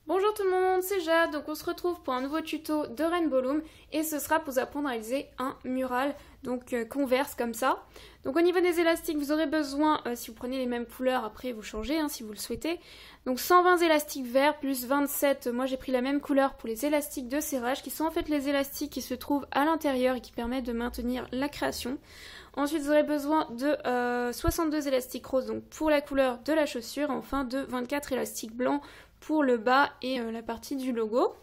Bonjour tout le monde, c'est Jade, donc on se retrouve pour un nouveau tuto de Rainbow Loom et ce sera pour vous apprendre à réaliser un mural, donc converse comme ça. Donc au niveau des élastiques, vous aurez besoin, si vous prenez les mêmes couleurs, après vous changez si vous le souhaitez. Donc 120 élastiques verts plus 27, moi j'ai pris la même couleur pour les élastiques de serrage qui sont en fait les élastiques qui se trouvent à l'intérieur et qui permettent de maintenir la création. Ensuite vous aurez besoin de 62 élastiques roses donc pour la couleur de la chaussure, enfin de 24 élastiques blancs pour le bas et la partie du logo.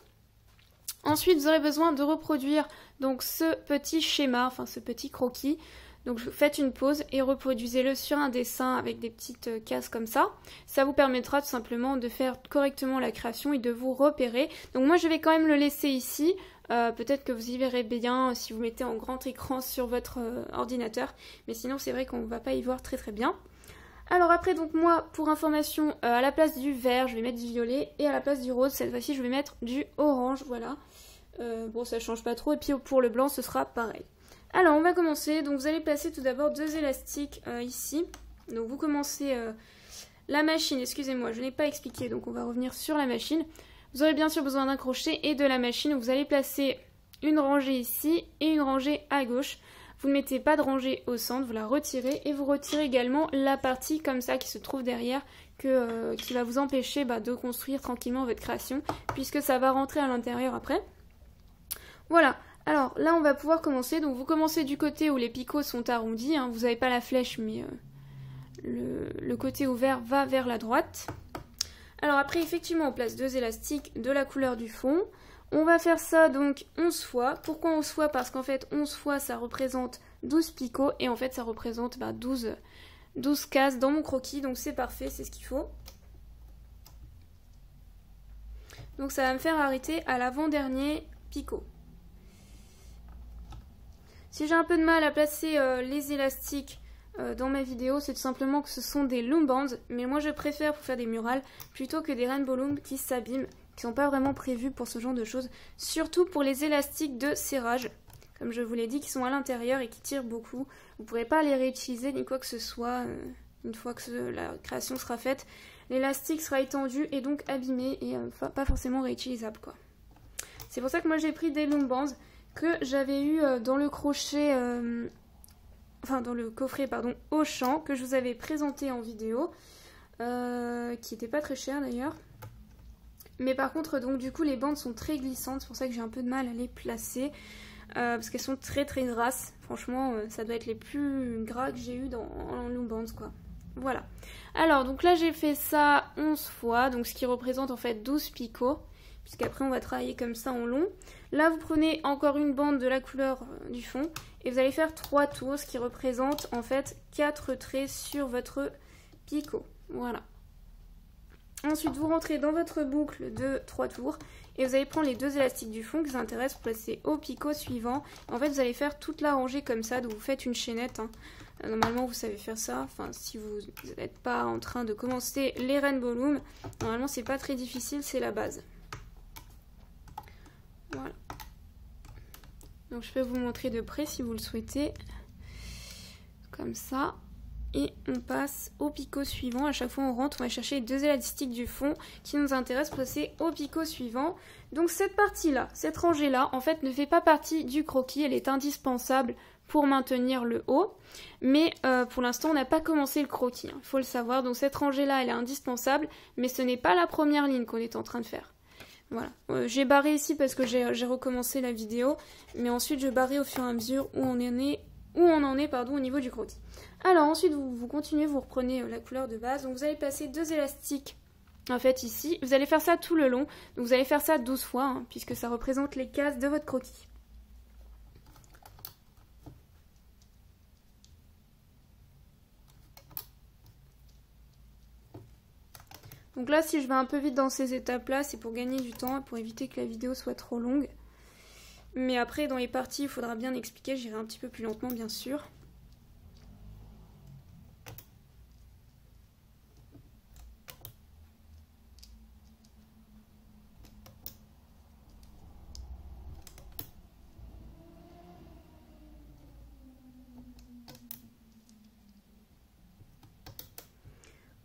Ensuite vous aurez besoin de reproduire donc ce petit schéma, enfin ce petit croquis. Donc faites une pause et reproduisez-le sur un dessin avec des petites cases comme ça. Ça vous permettra tout simplement de faire correctement la création et de vous repérer. Donc moi je vais quand même le laisser ici. Peut-être que vous y verrez bien si vous mettez en grand écran sur votre ordinateur. Mais sinon c'est vrai qu'on ne va pas y voir très bien. Alors après donc moi pour information à la place du vert je vais mettre du violet et à la place du rose cette fois-ci je vais mettre du orange, voilà. Bon ça change pas trop et puis pour le blanc ce sera pareil. Alors on va commencer, donc vous allez placer tout d'abord deux élastiques ici. Donc vous commencez la machine, excusez-moi je n'ai pas expliqué donc on va revenir sur la machine. Vous aurez bien sûr besoin d'un crochet et de la machine, vous allez placer une rangée ici et une rangée à gauche. Vous ne mettez pas de rangée au centre, vous la retirez et vous retirez également la partie comme ça qui se trouve derrière qui va vous empêcher de construire tranquillement votre création puisque ça va rentrer à l'intérieur après. Voilà, alors là on va pouvoir commencer, donc vous commencez du côté où les picots sont arrondis, hein. Vous n'avez pas la flèche mais le côté ouvert va vers la droite. Alors après effectivement on place deux élastiques de la couleur du fond. On va faire ça donc 11 fois. Pourquoi 11 fois? Parce qu'en fait 11 fois ça représente 12 picots et en fait ça représente 12 cases dans mon croquis. Donc c'est parfait, c'est ce qu'il faut. Donc ça va me faire arrêter à l'avant-dernier picot. Si j'ai un peu de mal à placer les élastiques dans ma vidéo, c'est tout simplement que ce sont des loom bands. Mais moi je préfère pour faire des murales plutôt que des rainbow loom qui s'abîment, qui sont pas vraiment prévus pour ce genre de choses, surtout pour les élastiques de serrage, comme je vous l'ai dit, qui sont à l'intérieur et qui tirent beaucoup. Vous ne pourrez pas les réutiliser ni quoi que ce soit une fois que la création sera faite. L'élastique sera étendu et donc abîmé et pas forcément réutilisable, quoi. C'est pour ça que moi j'ai pris des loom bands que j'avais eu dans le crochet, enfin dans le coffret pardon, Auchan, que je vous avais présenté en vidéo, qui n'était pas très cher d'ailleurs. Mais par contre, donc du coup, les bandes sont très glissantes, c'est pour ça que j'ai un peu de mal à les placer. Parce qu'elles sont très grasses. Franchement, ça doit être les plus gras que j'ai eu en loom bands, quoi. Voilà. Alors, donc là, j'ai fait ça 11 fois, donc ce qui représente en fait 12 picots. Puisqu'après, on va travailler comme ça en long. Là, vous prenez encore une bande de la couleur du fond. Et vous allez faire 3 tours, ce qui représente en fait 4 traits sur votre picot. Voilà. Ensuite, vous rentrez dans votre boucle de 3 tours et vous allez prendre les deux élastiques du fond qui vous intéressent pour placer au picot suivant. En fait, vous allez faire toute la rangée comme ça, donc vous faites une chaînette. Hein. Normalement, vous savez faire ça. Enfin, si vous n'êtes pas en train de commencer les rainbow loom, normalement, c'est pas très difficile, c'est la base. Voilà. Donc, je peux vous montrer de près si vous le souhaitez. Comme ça. Et on passe au picot suivant. À chaque fois on rentre, on va chercher les deux élastiques du fond qui nous intéressent pour passer au picot suivant. Donc cette partie-là, cette rangée-là, en fait ne fait pas partie du croquis. Elle est indispensable pour maintenir le haut. Mais pour l'instant on n'a pas commencé le croquis, il faut le savoir. Donc cette rangée-là, elle est indispensable, mais ce n'est pas la première ligne qu'on est en train de faire. Voilà. J'ai barré ici parce que j'ai recommencé la vidéo. Mais ensuite je barrerai au fur et à mesure où on en est au niveau du croquis. Alors ensuite vous continuez, vous reprenez la couleur de base, donc vous allez placer deux élastiques en fait ici, vous allez faire ça tout le long, donc vous allez faire ça 12 fois hein, puisque ça représente les cases de votre croquis. Donc là si je vais un peu vite dans ces étapes là, c'est pour gagner du temps, pour éviter que la vidéo soit trop longue. Mais après dans les parties il faudra bien expliquer, j'irai un petit peu plus lentement bien sûr.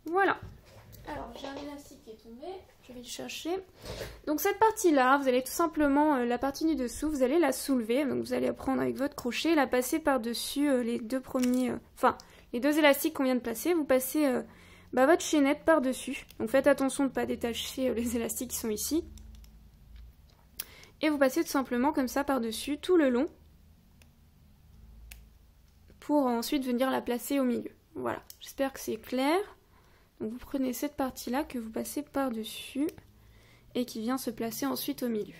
Voilà. Alors j'ai un élastique qui est tombé, je vais le chercher. Donc cette partie-là, vous allez tout simplement, la partie du dessous, vous allez la soulever. Donc vous allez prendre avec votre crochet, la passer par-dessus les deux premiers, les deux élastiques qu'on vient de placer. Vous passez votre chaînette par-dessus. Donc faites attention de ne pas détacher les élastiques qui sont ici. Et vous passez tout simplement comme ça par-dessus tout le long. Pour ensuite venir la placer au milieu. Voilà, j'espère que c'est clair. Donc vous prenez cette partie-là que vous passez par-dessus et qui vient se placer ensuite au milieu.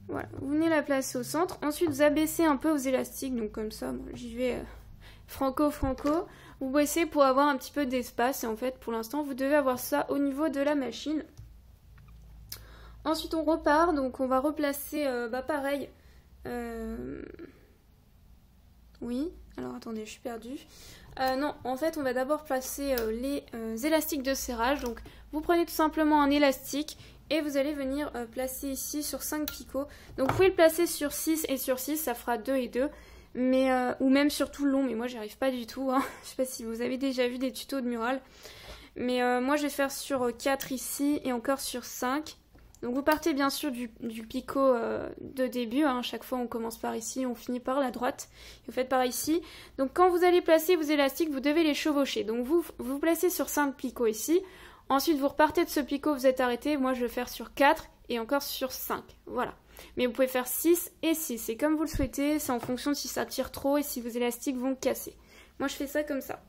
Voilà, vous venez la placer au centre. Ensuite, vous abaissez un peu vos élastiques, donc comme ça, moi, j'y vais franco. Vous baissez pour avoir un petit peu d'espace et en fait, pour l'instant, vous devez avoir ça au niveau de la machine. Ensuite on repart, donc on va replacer, pareil, oui, alors attendez, je suis perdue. Non, en fait on va d'abord placer les élastiques de serrage, donc vous prenez tout simplement un élastique et vous allez venir placer ici sur 5 picots. Donc vous pouvez le placer sur 6 et sur 6, ça fera 2 et 2, mais, ou même sur tout le long, mais moi j'y arrive pas du tout, hein. Je sais pas si vous avez déjà vu des tutos de mural, mais moi je vais faire sur 4 ici et encore sur 5. Donc vous partez bien sûr du picot de début, hein. Chaque fois on commence par ici, on finit par la droite, et vous faites par ici. Donc quand vous allez placer vos élastiques, vous devez les chevaucher. Donc vous placez sur 5 picots ici, ensuite vous repartez de ce picot, vous êtes arrêté, moi je vais faire sur 4 et encore sur 5, voilà. Mais vous pouvez faire 6 et 6, c'est comme vous le souhaitez, c'est en fonction de si ça tire trop et si vos élastiques vont casser. Moi je fais ça comme ça.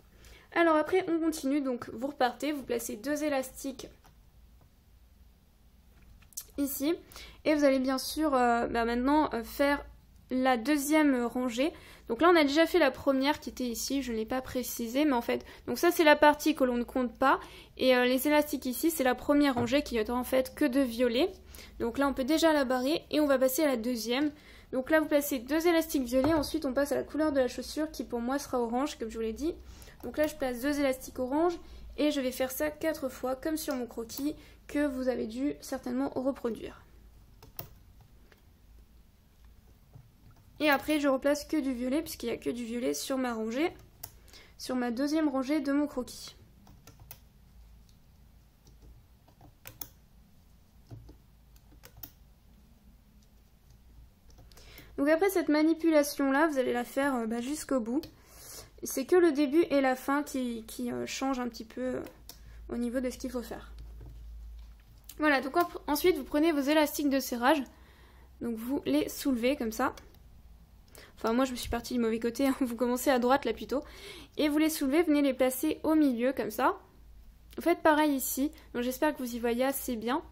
Alors après on continue, donc vous repartez, vous placez 2 élastiques ici et vous allez bien sûr maintenant faire la deuxième rangée. Donc là on a déjà fait la première qui était ici, je ne l'ai pas précisé, mais en fait donc ça c'est la partie que l'on ne compte pas et les élastiques ici c'est la première rangée qui est en fait que de violet. Donc là on peut déjà la barrer et on va passer à la deuxième. Donc là vous placez 2 élastiques violets, ensuite on passe à la couleur de la chaussure qui pour moi sera orange comme je vous l'ai dit. Donc là je place 2 élastiques orange et je vais faire ça 4 fois comme sur mon croquis que vous avez dû certainement reproduire. Et après je replace que du violet puisqu'il n'y a que du violet sur ma rangée, sur ma deuxième rangée de mon croquis. Donc après cette manipulation là, vous allez la faire jusqu'au bout. C'est que le début et la fin qui changent un petit peu au niveau de ce qu'il faut faire. Voilà, donc ensuite vous prenez vos élastiques de serrage, donc vous les soulevez comme ça. Enfin moi je me suis partie du mauvais côté, hein. Vous commencez à droite là plutôt. Et vous les soulevez, venez les placer au milieu comme ça. Vous faites pareil ici, donc j'espère que vous y voyez assez bien.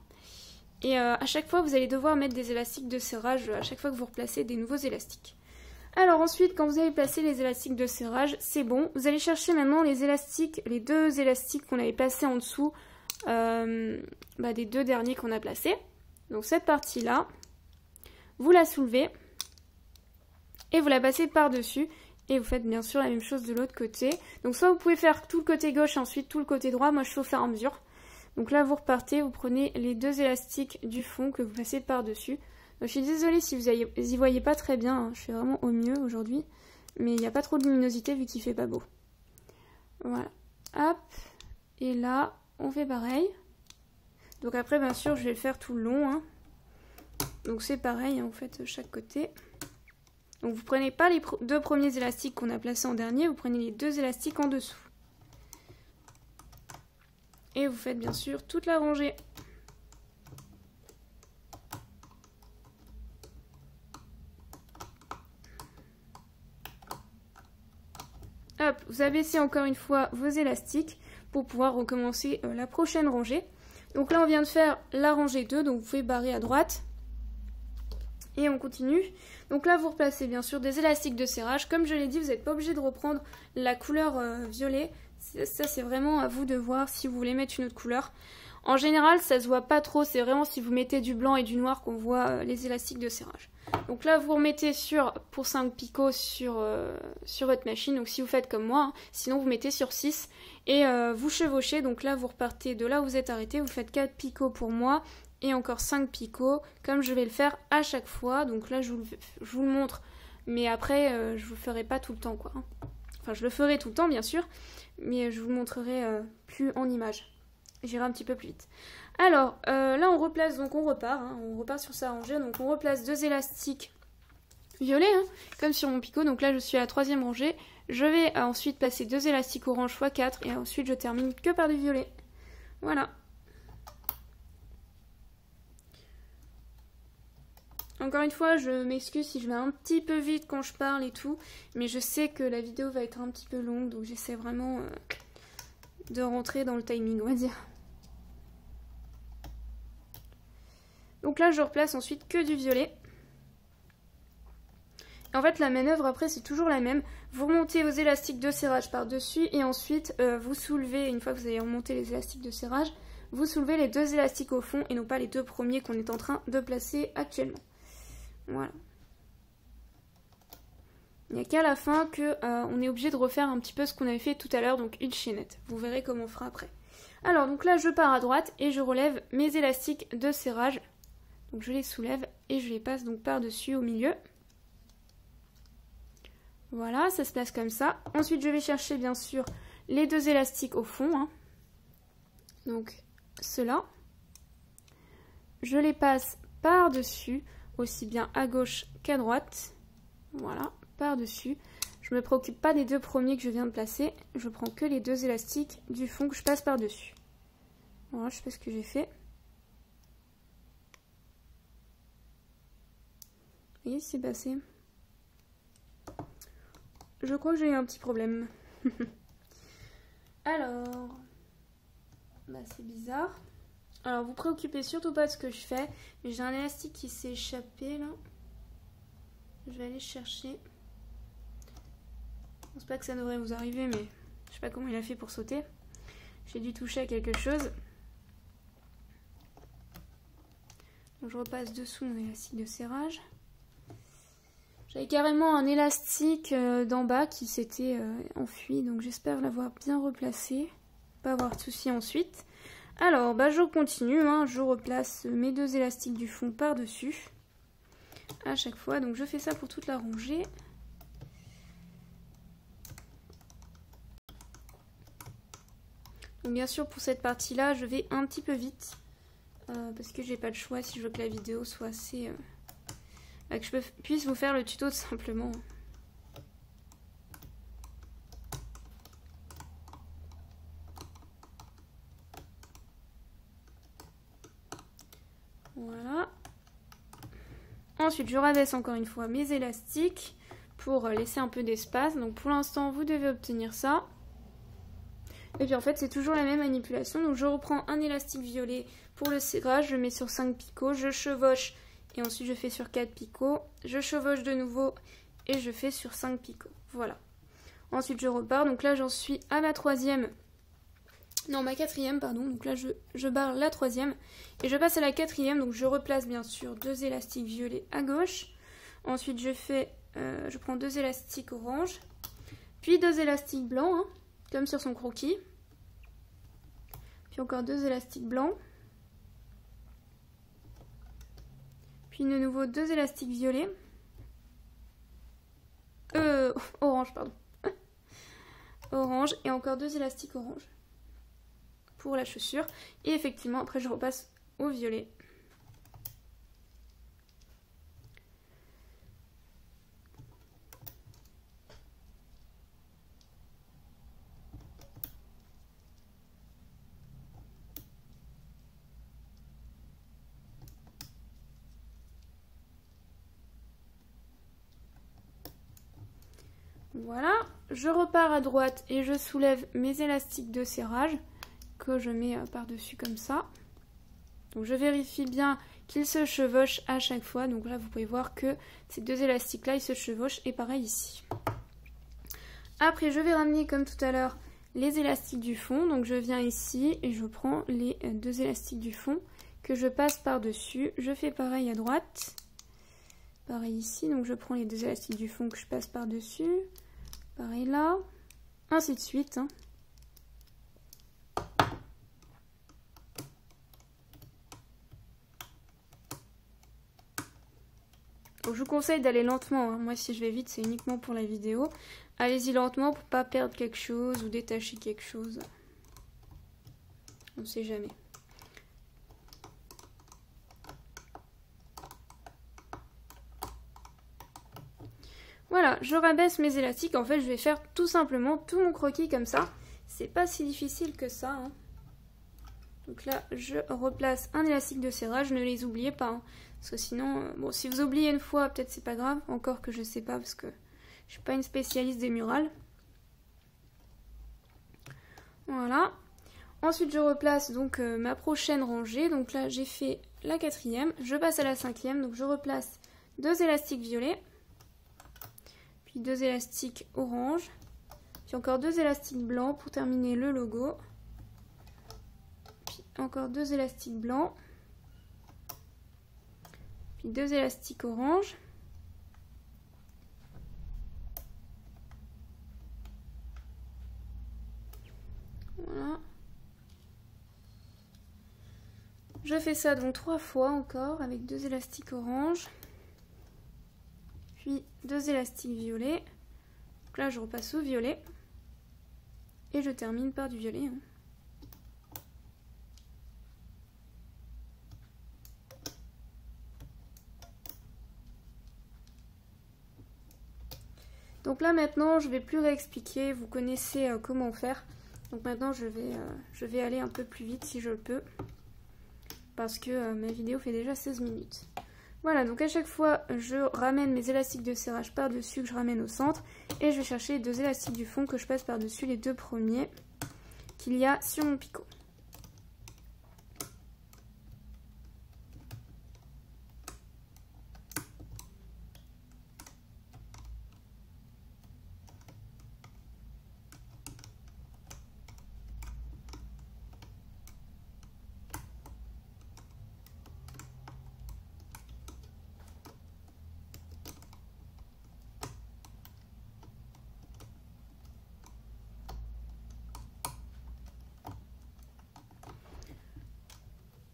Et à chaque fois vous allez devoir mettre des élastiques de serrage à chaque fois que vous replacez des nouveaux élastiques. Alors ensuite quand vous avez placé les élastiques de serrage, c'est bon. Vous allez chercher maintenant les élastiques, les 2 élastiques qu'on avait placés en dessous des 2 derniers qu'on a placés. Donc cette partie là, vous la soulevez et vous la passez par dessus et vous faites bien sûr la même chose de l'autre côté. Donc soit vous pouvez faire tout le côté gauche et ensuite tout le côté droit, moi je fais au fur et à mesure. Donc là vous repartez, vous prenez les 2 élastiques du fond que vous passez par dessus. Donc, je suis désolée si vous y voyez pas très bien, hein. Je fais vraiment au mieux aujourd'hui, mais il n'y a pas trop de luminosité vu qu'il fait pas beau. Voilà, hop, et là on fait pareil. Donc après bien sûr je vais le faire tout le long, hein. Donc c'est pareil, hein, vous faites chaque côté. Donc vous prenez pas les 2 premiers élastiques qu'on a placés en dernier, vous prenez les 2 élastiques en dessous. Et vous faites bien sûr toute la rangée. Hop, vous abaissez encore une fois vos élastiques pour pouvoir recommencer la prochaine rangée. Donc là on vient de faire la rangée 2, donc vous pouvez barrer à droite. Et on continue. Donc là vous replacez bien sûr des élastiques de serrage. Comme je l'ai dit, vous n'êtes pas obligé de reprendre la couleur violet. Ça c'est vraiment à vous de voir si vous voulez mettre une autre couleur. En général ça se voit pas trop, c'est vraiment si vous mettez du blanc et du noir qu'on voit les élastiques de serrage. Donc là vous remettez pour 5 picots sur votre machine, donc si vous faites comme moi, hein. Sinon vous mettez sur 6 et vous chevauchez. Donc là vous repartez de là où vous êtes arrêté, vous faites 4 picots pour moi et encore 5 picots comme je vais le faire à chaque fois. Donc là je vous le montre Mais après, je vous le ferai pas tout le temps, quoi. Enfin, je le ferai tout le temps, bien sûr, mais je vous le montrerai plus en image. J'irai un petit peu plus vite. Alors, là, on replace, donc on repart. Hein, on repart sur sa rangée. Donc, on replace 2 élastiques violets, hein, comme sur mon picot. Donc là, je suis à la 3e rangée. Je vais ensuite passer 2 élastiques orange x 4. Et ensuite, je termine que par du violet. Voilà. Encore une fois, je m'excuse si je vais un petit peu vite quand je parle et tout, mais je sais que la vidéo va être un petit peu longue, donc j'essaie vraiment de rentrer dans le timing, on va dire. Donc là, je replace ensuite que du violet. Et en fait, la manœuvre après, c'est toujours la même. Vous remontez vos élastiques de serrage par-dessus et ensuite, vous soulevez, une fois que vous avez remonté les élastiques de serrage, vous soulevez les 2 élastiques au fond et non pas les 2 premiers qu'on est en train de placer actuellement. Voilà. Il n'y a qu'à la fin qu'on est obligé de refaire un petit peu ce qu'on avait fait tout à l'heure, donc une chaînette. Vous verrez comment on fera après. Alors, donc là, je pars à droite et je relève mes élastiques de serrage. Donc je les soulève et je les passe donc par-dessus au milieu. Voilà, ça se place comme ça. Ensuite, je vais chercher bien sûr les 2 élastiques au fond. Hein. Donc, ceux-là. Je les passe par-dessus, aussi bien à gauche qu'à droite. Voilà, par-dessus. Je ne me préoccupe pas des 2 premiers que je viens de placer. Je prends que les 2 élastiques du fond que je passe par-dessus. Voilà, je sais pas ce que j'ai fait. Vous voyez, c'est passé. Je crois que j'ai eu un petit problème. Alors, bah c'est bizarre. Alors, vous préoccupez surtout pas de ce que je fais. Mais j'ai un élastique qui s'est échappé là. Je vais aller chercher. Je pense pas que ça devrait vous arriver, mais je sais pas comment il a fait pour sauter. J'ai dû toucher à quelque chose. Donc, je repasse dessous mon élastique de serrage. J'avais carrément un élastique d'en bas qui s'était enfui, donc j'espère l'avoir bien replacé, pas avoir de soucis ensuite. Alors, bah, je continue, hein, je replace mes 2 élastiques du fond par-dessus, à chaque fois, donc je fais ça pour toute la rangée. Donc bien sûr, pour cette partie-là, je vais un petit peu vite, parce que j'ai pas de choix si je veux que la vidéo soit assez... que je puisse vous faire le tuto tout simplement. Voilà. Ensuite, je rabaisse encore une fois mes élastiques pour laisser un peu d'espace. Donc pour l'instant, vous devez obtenir ça. Et puis en fait, c'est toujours la même manipulation. Donc je reprends un élastique violet pour le serrage, je mets sur 5 picots, je chevauche. Et ensuite, je fais sur 4 picots. Je chevauche de nouveau et je fais sur 5 picots. Voilà. Ensuite, je repars. Donc là, j'en suis à ma 3e. Non, ma 4e, pardon. Donc là, je barre la 3e. Et je passe à la 4e. Donc je replace bien sûr 2 élastiques violets à gauche. Ensuite, je prends 2 élastiques orange. Puis 2 élastiques blancs, hein, comme sur son croquis. Puis encore 2 élastiques blancs. Puis de nouveau 2 élastiques violets. Orange, pardon. Orange et encore 2 élastiques orange pour la chaussure. Et effectivement, après je repasse au violet. Voilà, je repars à droite et je soulève mes élastiques de serrage que je mets par-dessus comme ça. Donc je vérifie bien qu'ils se chevauchent à chaque fois. Donc là, vous pouvez voir que ces 2 élastiques-là, ils se chevauchent et pareil ici. Après, je vais ramener comme tout à l'heure les élastiques du fond. Donc je viens ici et je prends les 2 élastiques du fond que je passe par-dessus. Je fais pareil à droite. Pareil ici, donc je prends les 2 élastiques du fond que je passe par-dessus. Pareil là, ainsi de suite. Hein. Donc je vous conseille d'aller lentement, hein. Moi si je vais vite c'est uniquement pour la vidéo. Allez-y lentement pour pas perdre quelque chose ou détacher quelque chose. On ne sait jamais. Voilà, je rabaisse mes élastiques. En fait, je vais faire tout simplement tout mon croquis comme ça. C'est pas si difficile que ça, hein. Donc là, je replace un élastique de serrage. Ne les oubliez pas, hein. Parce que sinon, bon, si vous oubliez une fois, peut-être c'est pas grave. Encore que je sais pas, parce que je suis pas une spécialiste des murales. Voilà. Ensuite, je replace donc ma prochaine rangée. Donc là, j'ai fait la 4e. Je passe à la 5e. Donc je replace 2 élastiques violets. Puis 2 élastiques orange. Puis encore 2 élastiques blancs pour terminer le logo. Puis encore 2 élastiques blancs. Puis 2 élastiques orange. Voilà. Je fais ça donc 3 fois encore avec 2 élastiques orange. Puis 2 élastiques violets. Donc là je repasse au violet. Et je termine par du violet, hein. Donc là maintenant je vais plus réexpliquer, vous connaissez comment faire. Donc maintenant je vais aller un peu plus vite si je le peux. Parce que ma vidéo fait déjà 16 minutes. Voilà, donc à chaque fois je ramène mes élastiques de serrage par-dessus que je ramène au centre. Et je vais chercher les 2 élastiques du fond que je passe par-dessus les 2 premiers qu'il y a sur mon picot.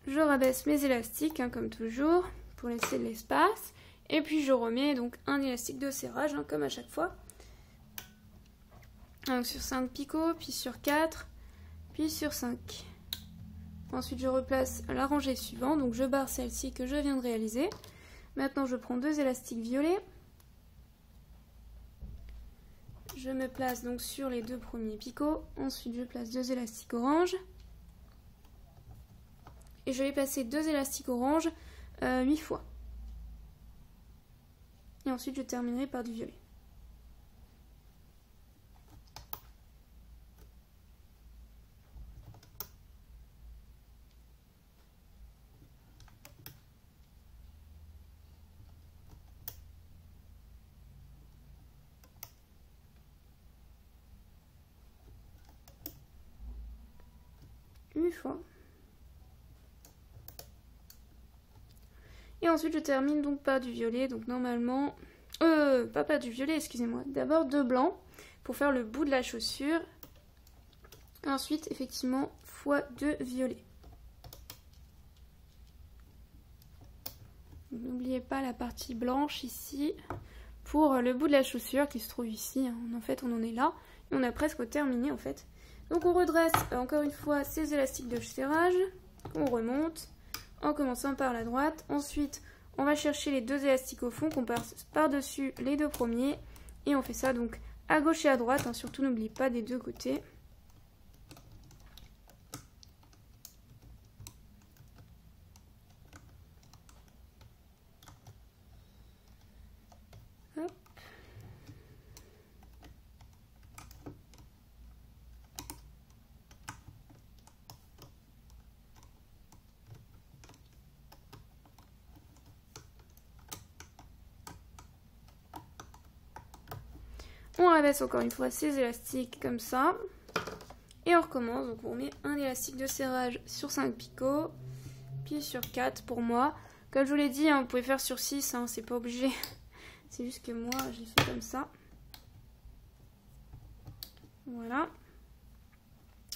Je rabaisse mes élastiques, hein, comme toujours, pour laisser de l'espace. Et puis je remets donc un élastique de serrage, hein, comme à chaque fois. Donc sur 5 picots, puis sur 4, puis sur 5. Ensuite je replace la rangée suivante, donc je barre celle-ci que je viens de réaliser. Maintenant je prends 2 élastiques violets. Je me place donc sur les 2 premiers picots. Ensuite je place 2 élastiques orange. Et je vais passer 2 élastiques orange 8 fois. Et ensuite je terminerai par du violet. Une fois. Et ensuite je termine donc par du violet, donc normalement... pas du violet, excusez-moi. D'abord 2 blancs pour faire le bout de la chaussure. Et ensuite, effectivement, fois 2 violets. N'oubliez pas la partie blanche ici pour le bout de la chaussure qui se trouve ici. En fait, on en est là. Et on a presque terminé en fait. Donc on redresse encore une fois ces élastiques de serrage. On remonte en commençant par la droite. Ensuite, on va chercher les 2 élastiques au fond qu'on passe par-dessus les 2 premiers. Et on fait ça donc à gauche et à droite. Hein. Surtout, n'oubliez pas des 2 côtés. Hop. On rabaisse encore une fois ces élastiques comme ça. Et on recommence. Donc on met un élastique de serrage sur 5 picots. Puis sur 4 pour moi. Comme je vous l'ai dit, hein, vous pouvez faire sur 6. Hein, c'est pas obligé. C'est juste que moi, j'ai fait comme ça. Voilà.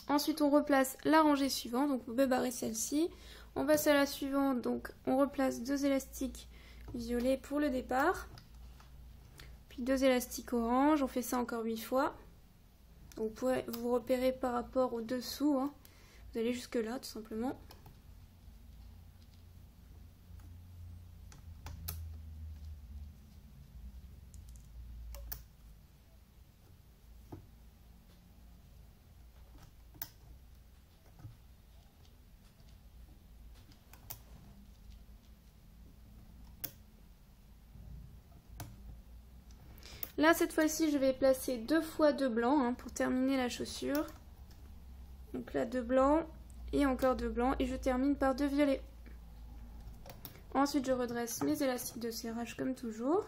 Ensuite, on replace la rangée suivante. Donc vous pouvez barrer celle-ci. On passe à la suivante. Donc on replace 2 élastiques violet pour le départ. Puis 2 élastiques orange, on fait ça encore 8 fois. Donc, vous pouvez vous repérer par rapport au dessous, hein. Vous allez jusque là tout simplement. Là, cette fois-ci, je vais placer 2 fois 2 blancs hein, pour terminer la chaussure. Donc là, 2 blancs et encore 2 blancs. Et je termine par 2 violets. Ensuite, je redresse mes élastiques de serrage comme toujours.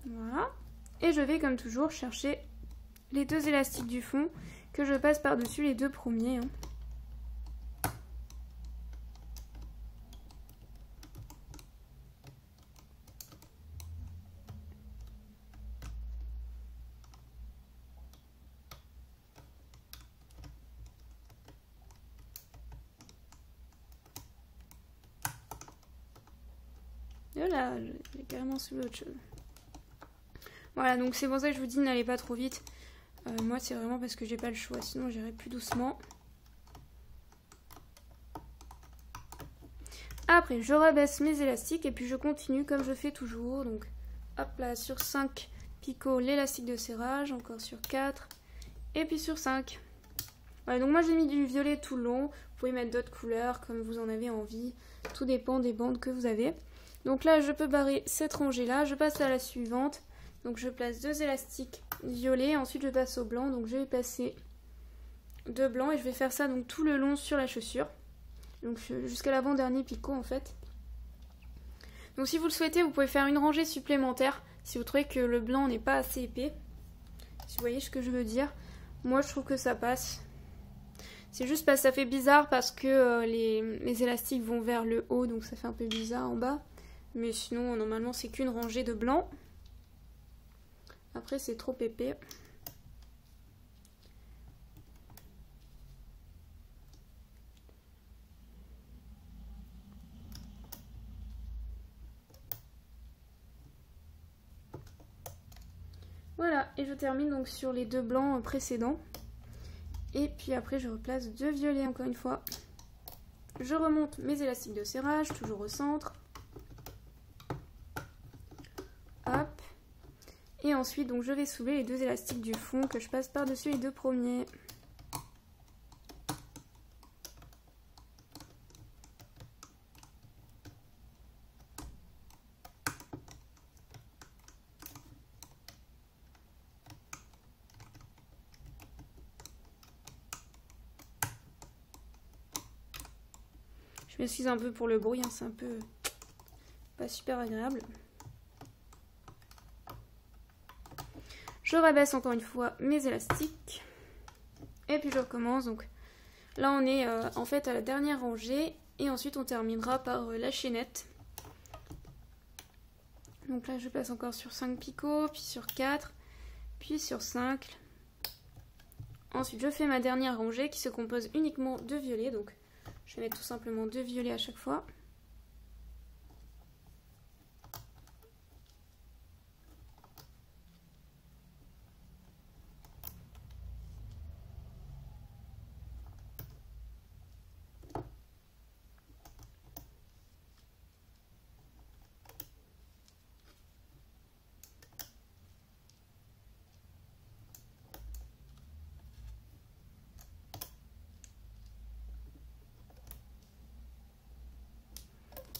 Voilà. Et je vais comme toujours chercher les 2 élastiques du fond que je passe par-dessus les 2 premiers. Hein. Et là, j'ai carrément soulevé autre chose. Voilà, donc c'est pour ça que je vous dis n'allez pas trop vite. Moi, c'est vraiment parce que j'ai pas le choix, sinon j'irai plus doucement. Après, je rabaisse mes élastiques et puis je continue comme je fais toujours. Donc, hop là, sur 5 picots, l'élastique de serrage, encore sur 4 et puis sur 5. Voilà, donc moi j'ai mis du violet tout le long. Vous pouvez mettre d'autres couleurs comme vous en avez envie. Tout dépend des bandes que vous avez. Donc là, je peux barrer cette rangée-là. Je passe à la suivante. Donc je place 2 élastiques violets. Ensuite, je passe au blanc. Donc je vais passer 2 blancs et je vais faire ça donc tout le long sur la chaussure. Donc jusqu'à l'avant-dernier picot en fait. Donc si vous le souhaitez, vous pouvez faire une rangée supplémentaire si vous trouvez que le blanc n'est pas assez épais. Si vous voyez ce que je veux dire. Moi, je trouve que ça passe. C'est juste parce que ça fait bizarre parce que les élastiques vont vers le haut. Donc ça fait un peu bizarre en bas. Mais sinon, normalement, c'est qu'une rangée de blanc. Après, c'est trop épais. Voilà, et je termine donc sur les 2 blancs précédents. Et puis après, je replace 2 violets encore une fois. Je remonte mes élastiques de serrage, toujours au centre. Hop. Et ensuite, donc, je vais soulever les 2 élastiques du fond que je passe par-dessus les 2 premiers. Je m'excuse un peu pour le bruit, hein, c'est un peu pas super agréable. Je rabaisse encore une fois mes élastiques. Et puis je recommence. Donc là on est en fait à la dernière rangée. Et ensuite on terminera par la chaînette. Donc là je passe encore sur 5 picots, puis sur 4, puis sur 5. Ensuite je fais ma dernière rangée qui se compose uniquement de violets. Donc je vais mettre tout simplement 2 violets à chaque fois.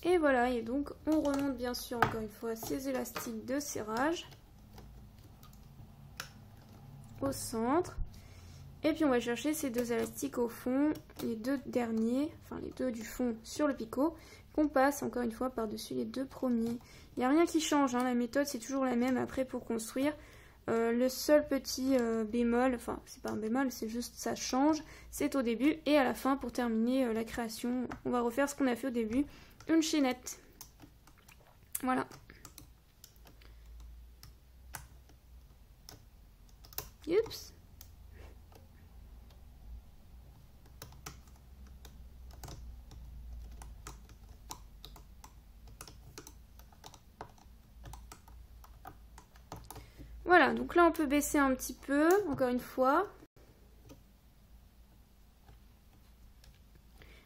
Et voilà, et donc on remonte bien sûr encore une fois ces élastiques de serrage au centre. Et puis on va chercher ces 2 élastiques au fond, les 2 derniers, enfin les 2 du fond sur le picot, qu'on passe encore une fois par-dessus les 2 premiers. Il n'y a rien qui change, hein, la méthode c'est toujours la même après pour construire. Le seul petit bémol, enfin c'est pas un bémol, c'est juste ça change, c'est au début et à la fin pour terminer la création. On va refaire ce qu'on a fait au début, une chaînette. Voilà. Oups. Voilà, donc là on peut baisser un petit peu, encore une fois.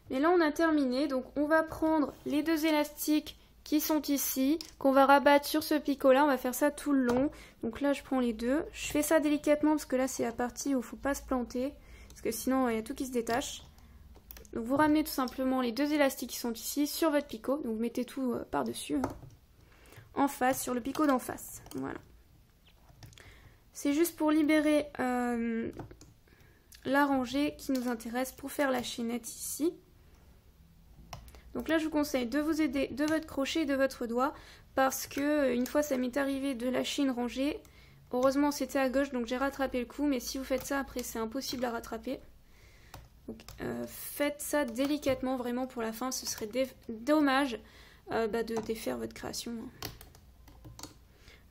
Mais là on a terminé, donc on va prendre les deux élastiques qui sont ici, qu'on va rabattre sur ce picot là, on va faire ça tout le long. Donc là je prends les deux, je fais ça délicatement parce que là c'est la partie où il ne faut pas se planter, parce que sinon il y a tout qui se détache. Donc vous ramenez tout simplement les deux élastiques qui sont ici sur votre picot, donc vous mettez tout par-dessus, en face, sur le picot d'en face, voilà. C'est juste pour libérer la rangée qui nous intéresse pour faire la chaînette ici. Donc là je vous conseille de vous aider de votre crochet et de votre doigt parce que une fois ça m'est arrivé de lâcher une rangée. Heureusement c'était à gauche donc j'ai rattrapé le coup, mais si vous faites ça après c'est impossible à rattraper. Donc faites ça délicatement vraiment pour la fin, ce serait dommage de défaire votre création.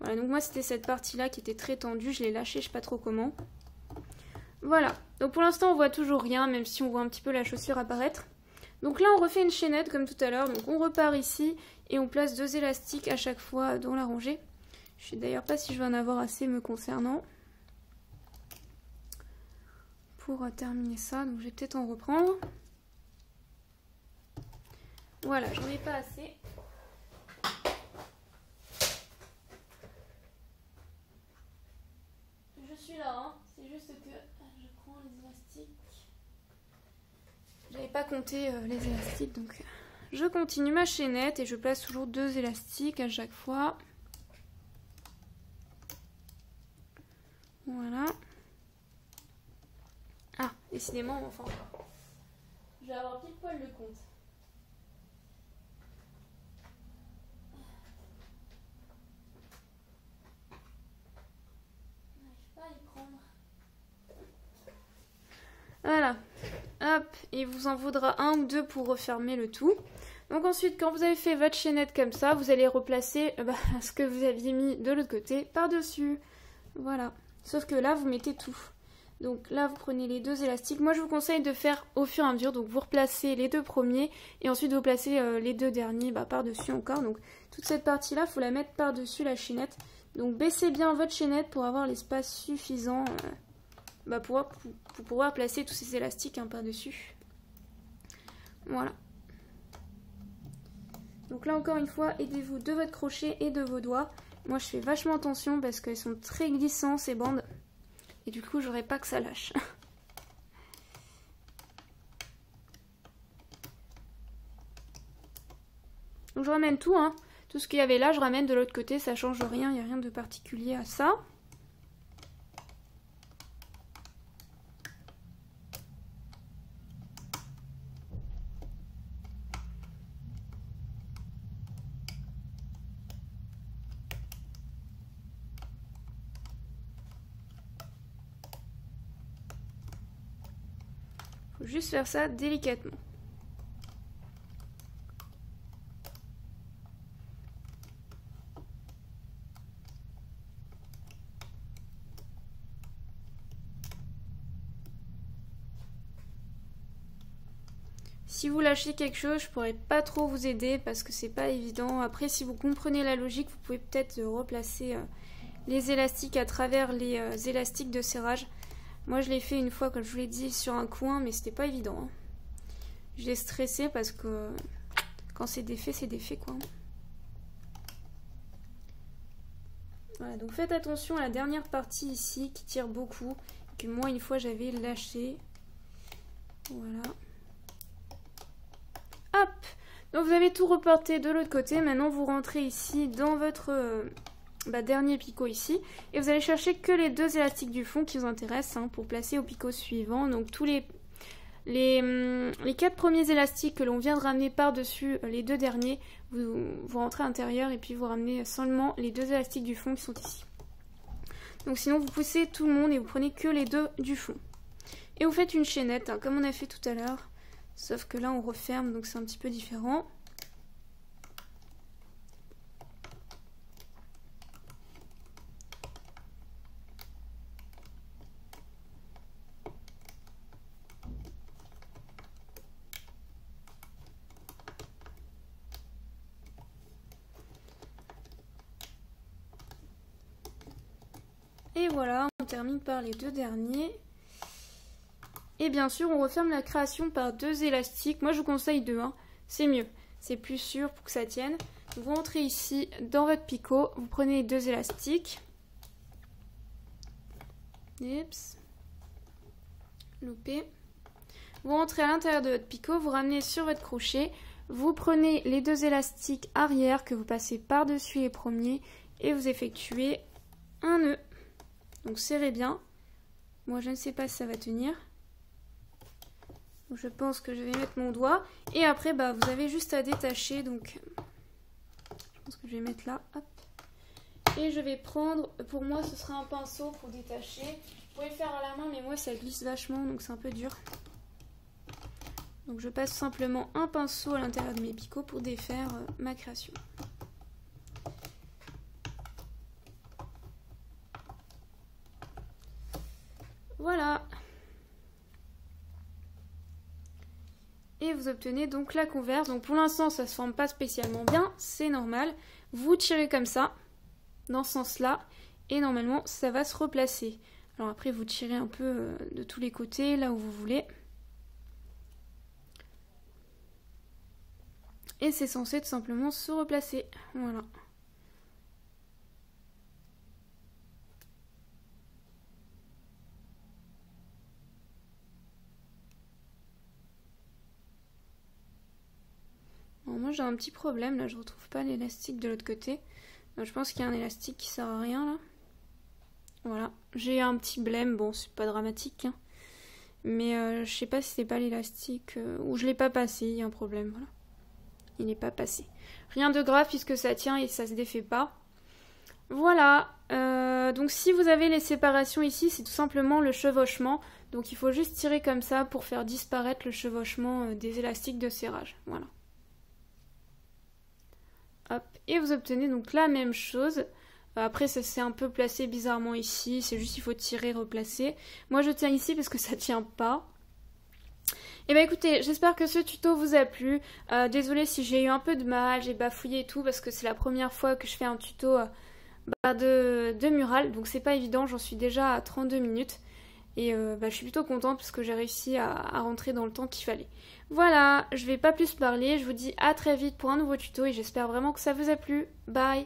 Voilà, donc moi c'était cette partie là qui était très tendue, je l'ai lâchée, je sais pas trop comment. Voilà, donc pour l'instant on voit toujours rien même si on voit un petit peu la chaussure apparaître. Donc là on refait une chaînette comme tout à l'heure, donc on repart ici et on place deux élastiques à chaque fois dans la rangée. Je sais d'ailleurs pas si je vais en avoir assez me concernant pour terminer ça, donc je vais peut-être en reprendre. Voilà, j'en ai pas assez. Je suis là, hein. C'est juste que je prends les élastiques. J'avais pas compté les élastiques, donc je continue ma chaînette et je place toujours deux élastiques à chaque fois. Voilà. Ah, décidément, enfin, je vais avoir pile poil le compte. Je n'arrive pas à y prendre. Voilà. Hop, il vous en vaudra un ou deux pour refermer le tout. Donc ensuite, quand vous avez fait votre chaînette comme ça, vous allez replacer ce que vous aviez mis de l'autre côté par-dessus. Voilà. Sauf que là, vous mettez tout. Donc là, vous prenez les deux élastiques. Moi, je vous conseille de faire au fur et à mesure. Donc vous replacez les deux premiers et ensuite vous placez les deux derniers par-dessus encore. Donc toute cette partie-là, il faut la mettre par-dessus la chaînette. Donc baissez bien votre chaînette pour avoir l'espace suffisant pour pouvoir placer tous ces élastiques par-dessus. Voilà. Donc là, encore une fois, aidez-vous de votre crochet et de vos doigts. Moi, je fais vachement attention parce qu'elles sont très glissants, ces bandes. Et du coup, j'aurais pas que ça lâche. Donc je ramène tout, hein. Tout ce qu'il y avait là, je ramène de l'autre côté, ça change rien, il n'y a rien de particulier à ça. Faut juste faire ça délicatement. Si vous lâchez quelque chose, je pourrais pas trop vous aider parce que c'est pas évident. Après, si vous comprenez la logique, vous pouvez peut-être replacer les élastiques à travers les élastiques de serrage. Moi, je l'ai fait une fois, comme je vous l'ai dit, sur un coin, mais c'était pas évident. Hein. Je l'ai stressé parce que quand c'est défait, quoi. Voilà, donc faites attention à la dernière partie ici qui tire beaucoup, que moi, une fois, j'avais lâché. Voilà. Hop! Donc vous avez tout reporté de l'autre côté. Maintenant, vous rentrez ici dans votre dernier picot ici. Et vous allez chercher que les deux élastiques du fond qui vous intéressent pour placer au picot suivant. Donc tous les 4 premiers élastiques que l'on vient de ramener par-dessus les deux derniers, vous rentrez à l'intérieur et puis vous ramenez seulement les deux élastiques du fond qui sont ici. Donc sinon, vous poussez tout le monde et vous prenez que les deux du fond. Et vous faites une chaînette, comme on a fait tout à l'heure. Sauf que là, on referme, donc c'est un petit peu différent. Et voilà, on termine par les deux derniers. Et bien sûr, on referme la création par 2 élastiques. Moi, je vous conseille 2, hein. C'est mieux. C'est plus sûr pour que ça tienne. Vous rentrez ici dans votre picot. Vous prenez les 2 élastiques. Oups. Loupé. Vous rentrez à l'intérieur de votre picot. Vous ramenez sur votre crochet. Vous prenez les 2 élastiques arrière que vous passez par-dessus les premiers. Et vous effectuez un nœud. Donc, serrez bien. Moi, je ne sais pas si ça va tenir. Donc je pense que je vais mettre mon doigt. Et après, bah, vous avez juste à détacher. Donc, je pense que je vais mettre là. Hop. Et je vais prendre, pour moi, ce sera un pinceau pour détacher. Vous pouvez le faire à la main, mais moi, ça glisse vachement, donc c'est un peu dur. Donc, je passe simplement un pinceau à l'intérieur de mes picots pour défaire ma création. Voilà. Et vous obtenez donc la converse. Donc pour l'instant, ça se forme pas spécialement bien, c'est normal. Vous tirez comme ça, dans ce sens-là, et normalement, ça va se replacer. Alors après, vous tirez un peu de tous les côtés, là où vous voulez. Et c'est censé tout simplement se replacer. Voilà. Alors moi j'ai un petit problème, là je retrouve pas l'élastique de l'autre côté. Donc, je pense qu'il y a un élastique qui sert à rien là. Voilà, j'ai un petit blême, bon c'est pas dramatique. Hein. Mais je sais pas si c'est pas l'élastique ou je l'ai pas passé, il y a un problème. Voilà. Il n'est pas passé. Rien de grave puisque ça tient et ça se défait pas. Voilà, donc si vous avez les séparations ici, c'est tout simplement le chevauchement. Donc il faut juste tirer comme ça pour faire disparaître le chevauchement des élastiques de serrage. Voilà. Hop, et vous obtenez donc la même chose. Après ça s'est un peu placé bizarrement ici, c'est juste il faut tirer, replacer. Moi je tiens ici parce que ça tient pas. Et bah écoutez, j'espère que ce tuto vous a plu. Désolée si j'ai eu un peu de mal, j'ai bafouillé et tout parce que c'est la première fois que je fais un tuto de mural. Donc c'est pas évident, j'en suis déjà à 32 minutes. Et je suis plutôt contente parce que j'ai réussi à rentrer dans le temps qu'il fallait. Voilà, je vais pas plus parler, je vous dis à très vite pour un nouveau tuto et j'espère vraiment que ça vous a plu. Bye!